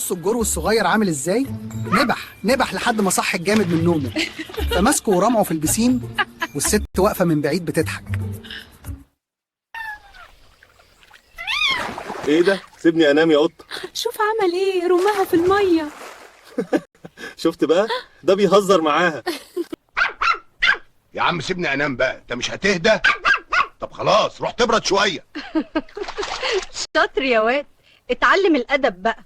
بصوا الجرو الصغير عامل ازاي؟ نبح لحد ما صح الجامد من نومه، فمسكه ورمعه في البسين، والست واقفه من بعيد بتضحك. ايه ده؟ سيبني انام يا قطه. شوف عمل ايه، رماها في الميه. شفت بقى؟ ده بيهزر معاها. يا عم سيبني انام بقى، انت مش هتهدى؟ طب خلاص روح تبرد شويه. شاطر يا واد، اتعلم الادب بقى.